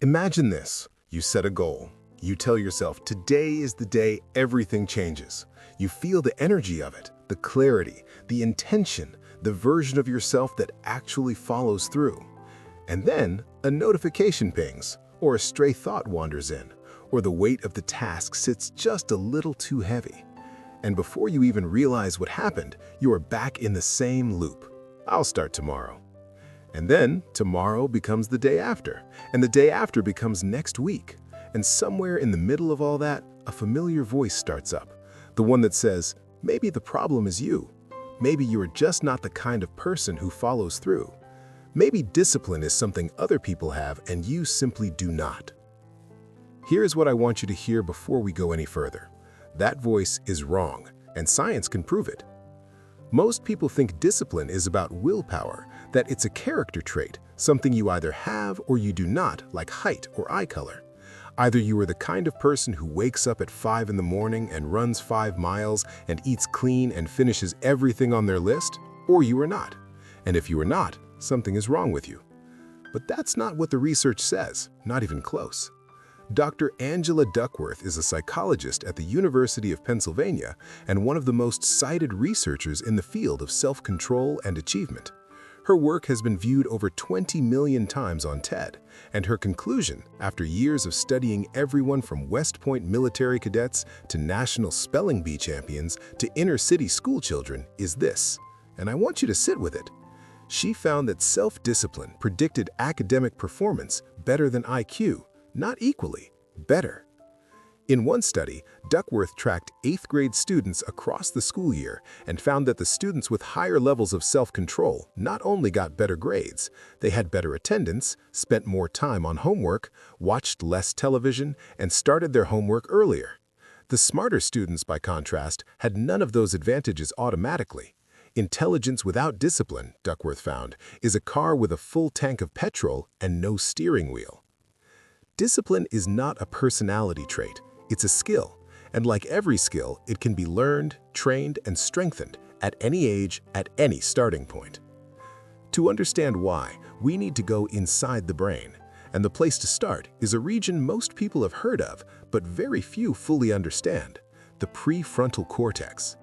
Imagine this. You set a goal. You tell yourself, today is the day everything changes. You feel the energy of it, the clarity, the intention, the version of yourself that actually follows through. And then a notification pings, or a stray thought wanders in, or the weight of the task sits just a little too heavy. And before you even realize what happened, you are back in the same loop. I'll start tomorrow. And then tomorrow becomes the day after, and the day after becomes next week. And somewhere in the middle of all that, a familiar voice starts up. The one that says, maybe the problem is you. Maybe you are just not the kind of person who follows through. Maybe discipline is something other people have and you simply do not. Here's what I want you to hear before we go any further. That voice is wrong, and science can prove it. Most people think discipline is about willpower, that it's a character trait, something you either have or you do not, like height or eye color. Either you are the kind of person who wakes up at 5 in the morning and runs 5 miles and eats clean and finishes everything on their list, or you are not. And if you are not, something is wrong with you. But that's not what the research says, not even close. Dr. Angela Duckworth is a psychologist at the University of Pennsylvania and one of the most cited researchers in the field of self-control and achievement. Her work has been viewed over 20 million times on TED, and her conclusion, after years of studying everyone from West Point military cadets to national spelling bee champions to inner-city schoolchildren, is this, and I want you to sit with it. She found that self-discipline predicted academic performance better than IQ, not equally, better. In one study, Duckworth tracked 8th grade students across the school year and found that the students with higher levels of self-control not only got better grades, they had better attendance, spent more time on homework, watched less television, and started their homework earlier. The smarter students, by contrast, had none of those advantages automatically. Intelligence without discipline, Duckworth found, is a car with a full tank of petrol and no steering wheel. Discipline is not a personality trait, it's a skill, and like every skill, it can be learned, trained, and strengthened at any age, at any starting point. To understand why, we need to go inside the brain, and the place to start is a region most people have heard of, but very few fully understand: the prefrontal cortex.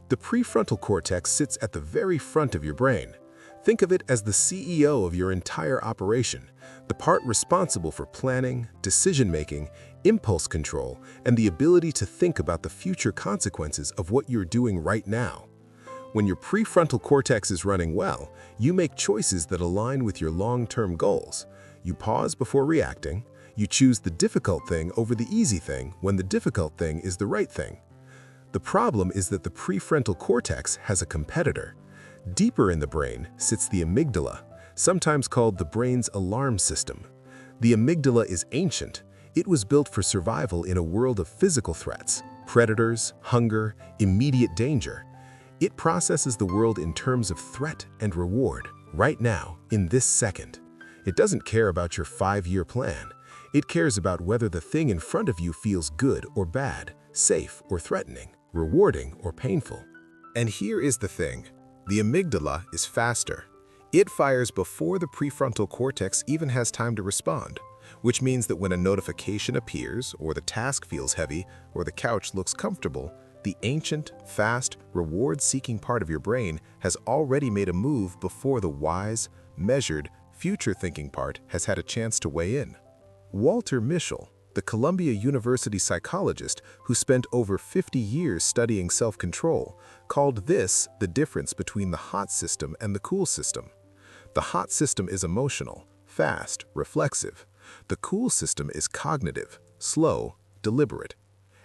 The prefrontal cortex sits at the very front of your brain. Think of it as the CEO of your entire operation, the part responsible for planning, decision-making, impulse control, and the ability to think about the future consequences of what you're doing right now. When your prefrontal cortex is running well, you make choices that align with your long-term goals. You pause before reacting. You choose the difficult thing over the easy thing when the difficult thing is the right thing. The problem is that the prefrontal cortex has a competitor. Deeper in the brain sits the amygdala, sometimes called the brain's alarm system. The amygdala is ancient. It was built for survival in a world of physical threats, predators, hunger, immediate danger. It processes the world in terms of threat and reward, right now, in this second. It doesn't care about your 5-year plan. It cares about whether the thing in front of you feels good or bad, safe or threatening, rewarding or painful. And here is the thing. The amygdala is faster. It fires before the prefrontal cortex even has time to respond, which means that when a notification appears, or the task feels heavy, or the couch looks comfortable, the ancient, fast, reward-seeking part of your brain has already made a move before the wise, measured, future-thinking part has had a chance to weigh in. Walter Mischel, the Columbia University psychologist who spent over 50 years studying self-control, called this the difference between the hot system and the cool system. The hot system is emotional, fast, reflexive. The cool system is cognitive, slow, deliberate.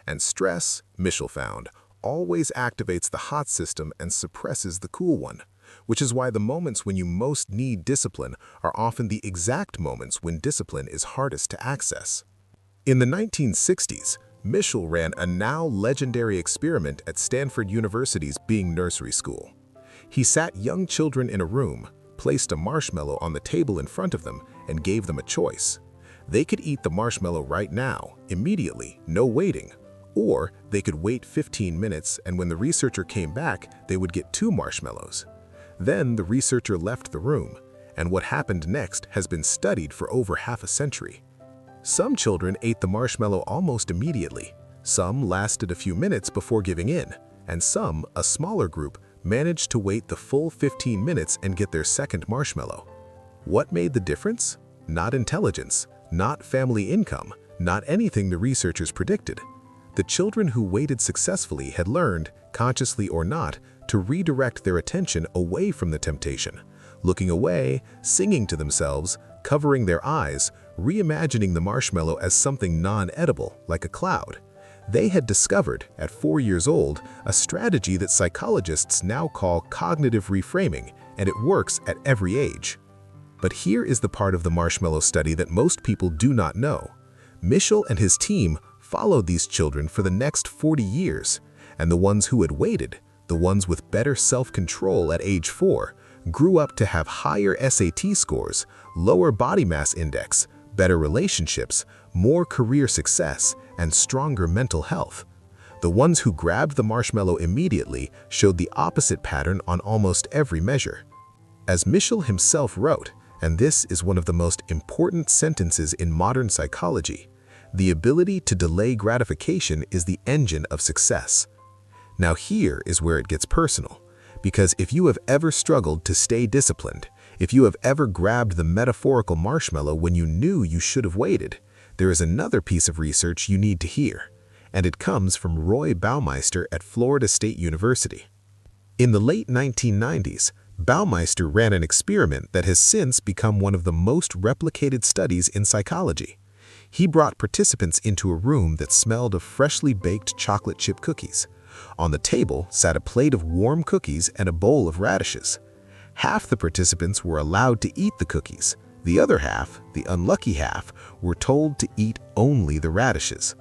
And stress, Mischel found, always activates the hot system and suppresses the cool one, which is why the moments when you most need discipline are often the exact moments when discipline is hardest to access. In the 1960s, Mischel ran a now legendary experiment at Stanford University's Bing Nursery School. He sat young children in a room, placed a marshmallow on the table in front of them, and gave them a choice. They could eat the marshmallow right now, immediately, no waiting, or they could wait 15 minutes and when the researcher came back, they would get 2 marshmallows. Then the researcher left the room, and what happened next has been studied for over half a century. Some children ate the marshmallow almost immediately, some lasted a few minutes before giving in, and some, a smaller group, managed to wait the full 15 minutes and get their second marshmallow. What made the difference? Not intelligence, not family income, not anything the researchers predicted. The children who waited successfully had learned, consciously or not, to redirect their attention away from the temptation, looking away, singing to themselves, covering their eyes, reimagining the marshmallow as something non-edible, like a cloud. They had discovered, at 4 years old, a strategy that psychologists now call cognitive reframing, and it works at every age. But here is the part of the marshmallow study that most people do not know. Mischel and his team followed these children for the next 40 years, and the ones who had waited, the ones with better self-control at age 4, grew up to have higher SAT scores, lower body mass index, better relationships, more career success, and stronger mental health. The ones who grabbed the marshmallow immediately showed the opposite pattern on almost every measure. As Mischel himself wrote, and this is one of the most important sentences in modern psychology, the ability to delay gratification is the engine of success. Now here is where it gets personal, because if you have ever struggled to stay disciplined, if you have ever grabbed the metaphorical marshmallow when you knew you should have waited, there is another piece of research you need to hear, and it comes from Roy Baumeister at Florida State University. In the late 1990s, Baumeister ran an experiment that has since become one of the most replicated studies in psychology. He brought participants into a room that smelled of freshly baked chocolate chip cookies. On the table sat a plate of warm cookies and a bowl of radishes. Half the participants were allowed to eat the cookies. The other half, the unlucky half, were told to eat only the radishes.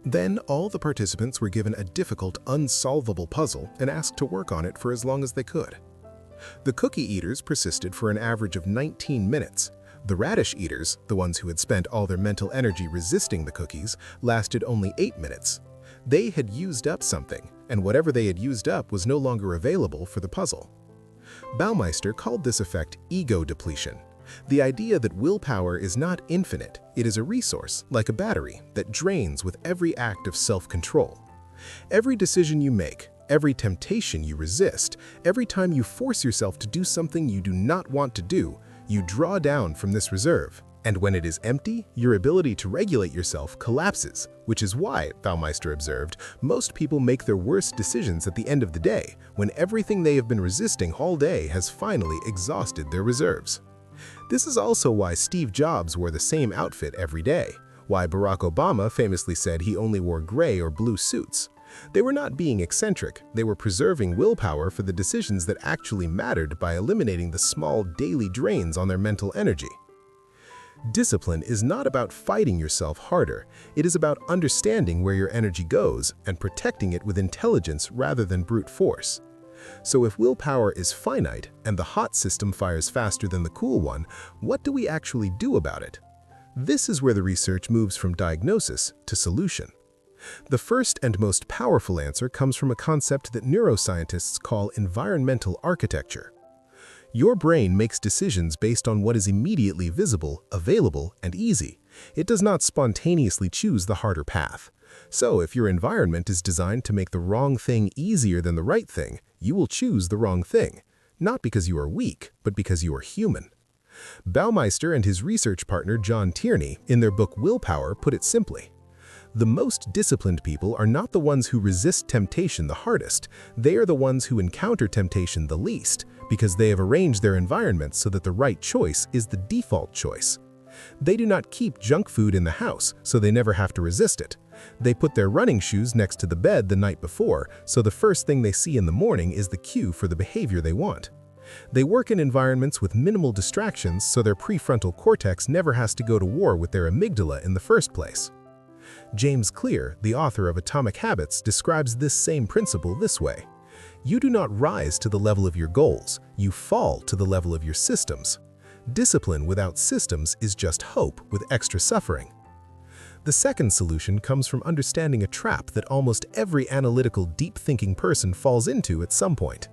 Then all the participants were given a difficult, unsolvable puzzle and asked to work on it for as long as they could. The cookie eaters persisted for an average of 19 minutes. The radish eaters, the ones who had spent all their mental energy resisting the cookies, lasted only 8 minutes. They had used up something, and whatever they had used up was no longer available for the puzzle. Baumeister called this effect ego depletion. The idea that willpower is not infinite, it is a resource, like a battery, that drains with every act of self-control. Every decision you make, every temptation you resist, every time you force yourself to do something you do not want to do, you draw down from this reserve. And when it is empty, your ability to regulate yourself collapses, which is why, Baumeister observed, most people make their worst decisions at the end of the day, when everything they have been resisting all day has finally exhausted their reserves. This is also why Steve Jobs wore the same outfit every day, why Barack Obama famously said he only wore gray or blue suits. They were not being eccentric, they were preserving willpower for the decisions that actually mattered by eliminating the small daily drains on their mental energy. Discipline is not about fighting yourself harder, it is about understanding where your energy goes and protecting it with intelligence rather than brute force. So if willpower is finite and the hot system fires faster than the cool one, what do we actually do about it? This is where the research moves from diagnosis to solution. The first and most powerful answer comes from a concept that neuroscientists call environmental architecture. Your brain makes decisions based on what is immediately visible, available, and easy. It does not spontaneously choose the harder path. So if your environment is designed to make the wrong thing easier than the right thing, you will choose the wrong thing, not because you are weak, but because you are human. Baumeister and his research partner John Tierney, in their book Willpower, put it simply. The most disciplined people are not the ones who resist temptation the hardest, they are the ones who encounter temptation the least, because they have arranged their environment so that the right choice is the default choice. They do not keep junk food in the house, so they never have to resist it. They put their running shoes next to the bed the night before, so the first thing they see in the morning is the cue for the behavior they want. They work in environments with minimal distractions, so their prefrontal cortex never has to go to war with their amygdala in the first place. James Clear, the author of Atomic Habits, describes this same principle this way. You do not rise to the level of your goals, you fall to the level of your systems. Discipline without systems is just hope with extra suffering. The second solution comes from understanding a trap that almost every analytical, deep-thinking person falls into at some point.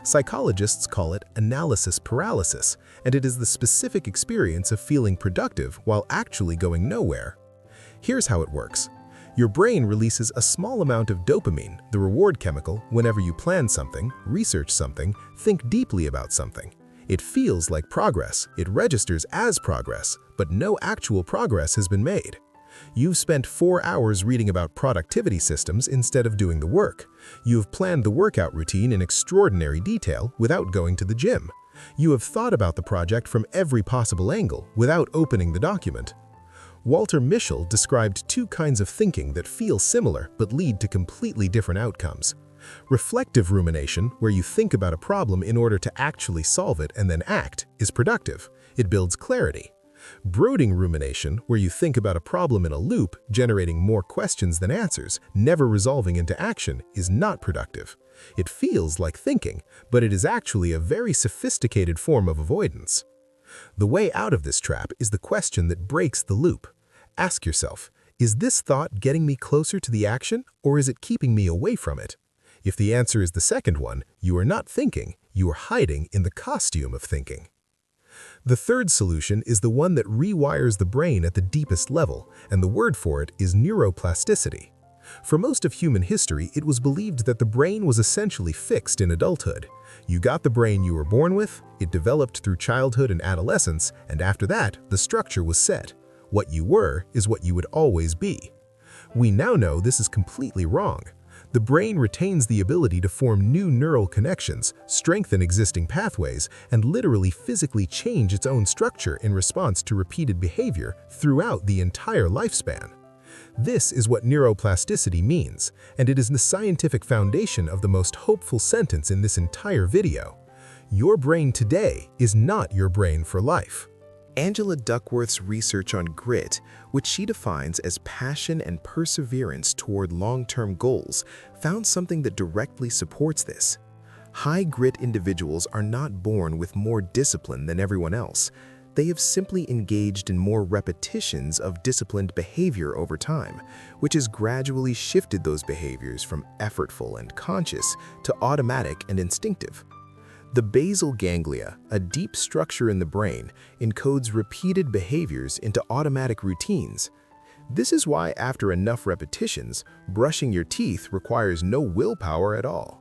Psychologists call it analysis paralysis, and it is the specific experience of feeling productive while actually going nowhere, Here's how it works. Your brain releases a small amount of dopamine, the reward chemical, whenever you plan something, research something, think deeply about something. It feels like progress, it registers as progress, but no actual progress has been made. You've spent 4 hours reading about productivity systems instead of doing the work. You've planned the workout routine in extraordinary detail without going to the gym. You have thought about the project from every possible angle without opening the document. Mischel described 2 kinds of thinking that feel similar but lead to completely different outcomes. Reflective rumination, where you think about a problem in order to actually solve it and then act, is productive. It builds clarity. Brooding rumination, where you think about a problem in a loop, generating more questions than answers, never resolving into action, is not productive. It feels like thinking, but it is actually a very sophisticated form of avoidance. The way out of this trap is the question that breaks the loop. Ask yourself, is this thought getting me closer to the action, or is it keeping me away from it? If the answer is the second one, you are not thinking, you are hiding in the costume of thinking. The third solution is the one that rewires the brain at the deepest level, and the word for it is neuroplasticity. For most of human history, it was believed that the brain was essentially fixed in adulthood. You got the brain you were born with, it developed through childhood and adolescence, and after that, the structure was set. What you were is what you would always be. We now know this is completely wrong. The brain retains the ability to form new neural connections, strengthen existing pathways, and literally physically change its own structure in response to repeated behavior throughout the entire lifespan. This is what neuroplasticity means, and it is the scientific foundation of the most hopeful sentence in this entire video. Your brain today is not your brain for life. Angela Duckworth's research on grit, which she defines as passion and perseverance toward long-term goals, found something that directly supports this. High-grit individuals are not born with more discipline than everyone else. They have simply engaged in more repetitions of disciplined behavior over time, which has gradually shifted those behaviors from effortful and conscious to automatic and instinctive. The basal ganglia, a deep structure in the brain, encodes repeated behaviors into automatic routines. This is why after enough repetitions, brushing your teeth requires no willpower at all.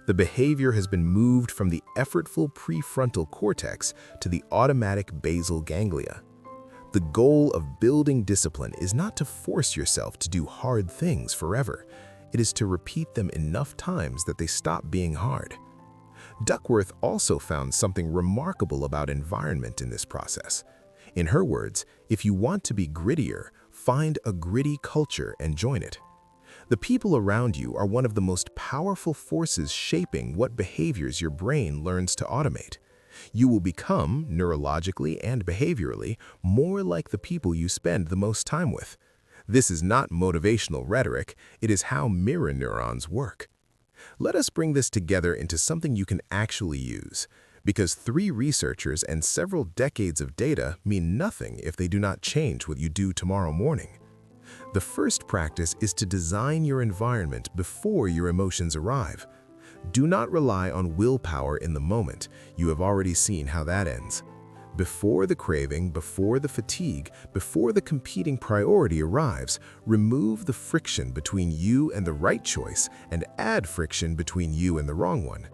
The behavior has been moved from the effortful prefrontal cortex to the automatic basal ganglia. The goal of building discipline is not to force yourself to do hard things forever. It is to repeat them enough times that they stop being hard. Duckworth also found something remarkable about environment in this process. In her words, if you want to be grittier, find a gritty culture and join it. The people around you are one of the most powerful forces shaping what behaviors your brain learns to automate. You will become, neurologically and behaviorally, more like the people you spend the most time with. This is not motivational rhetoric, it is how mirror neurons work. Let us bring this together into something you can actually use, because 3 researchers and several decades of data mean nothing if they do not change what you do tomorrow morning. The first practice is to design your environment before your emotions arrive. Do not rely on willpower in the moment. You have already seen how that ends. Before the craving, before the fatigue, before the competing priority arrives, remove the friction between you and the right choice and add friction between you and the wrong one.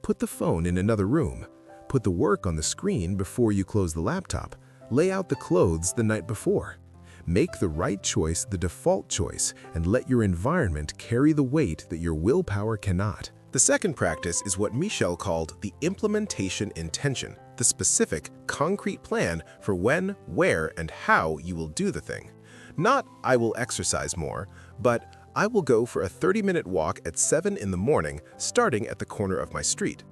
Put the phone in another room. Put the work on the screen before you close the laptop. Lay out the clothes the night before. Make the right choice the default choice and let your environment carry the weight that your willpower cannot. The second practice is what Mischel called the implementation intention, the specific, concrete plan for when, where, and how you will do the thing. Not, I will exercise more, but I will go for a 30-minute walk at 7 in the morning, starting at the corner of my street.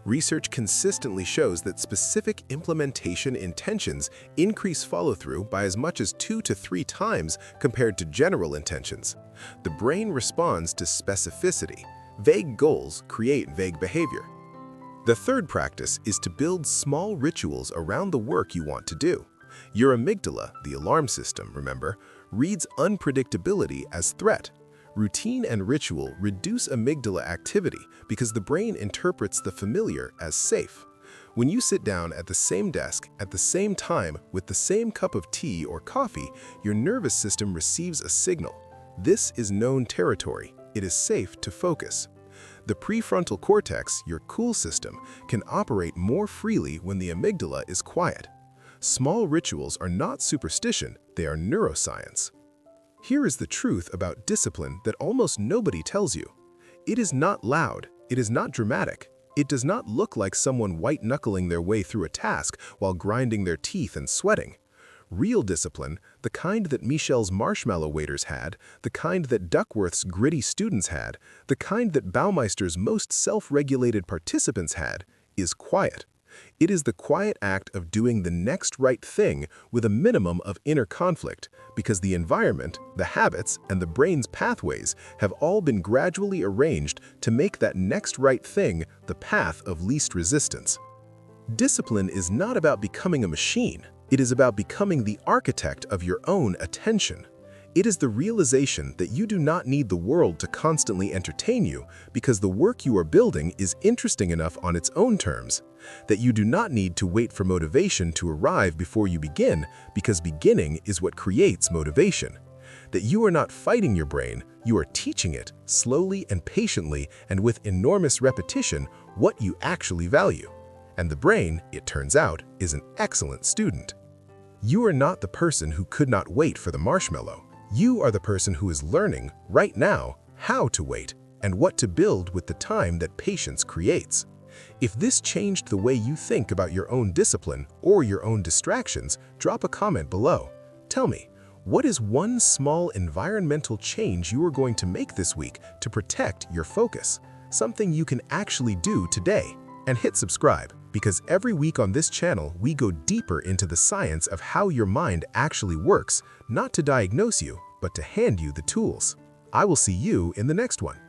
Research consistently shows that specific implementation intentions increase follow-through by as much as 2 to 3 times compared to general intentions. The brain responds to specificity. Vague goals create vague behavior. The third practice is to build small rituals around the work you want to do. Your amygdala, the alarm system, remember, reads unpredictability as threat. Routine and ritual reduce amygdala activity because the brain interprets the familiar as safe. When you sit down at the same desk, at the same time, with the same cup of tea or coffee, your nervous system receives a signal. This is known territory. It is safe to focus. The prefrontal cortex, your cool system, can operate more freely when the amygdala is quiet. Small rituals are not superstition, they are neuroscience. Here is the truth about discipline that almost nobody tells you. It is not loud, it is not dramatic. It does not look like someone white-knuckling their way through a task while grinding their teeth and sweating. Real discipline, the kind that Mischel's marshmallow waiters had, the kind that Duckworth's gritty students had, the kind that Baumeister's most self-regulated participants had, is quiet. It is the quiet act of doing the next right thing with a minimum of inner conflict, because the environment, the habits, and the brain's pathways have all been gradually arranged to make that next right thing the path of least resistance. Discipline is not about becoming a machine. It is about becoming the architect of your own attention. It is the realization that you do not need the world to constantly entertain you because the work you are building is interesting enough on its own terms, that you do not need to wait for motivation to arrive before you begin because beginning is what creates motivation, that you are not fighting your brain, you are teaching it slowly and patiently and with enormous repetition what you actually value. And the brain, it turns out, is an excellent student. You are not the person who could not wait for the marshmallow. You are the person who is learning, right now, how to wait and what to build with the time that patience creates. If this changed the way you think about your own discipline or your own distractions, drop a comment below. Tell me, what is one small environmental change you are going to make this week to protect your focus? Something you can actually do today. And hit subscribe, because every week on this channel we go deeper into the science of how your mind actually works, not to diagnose you, but to hand you the tools. I will see you in the next one.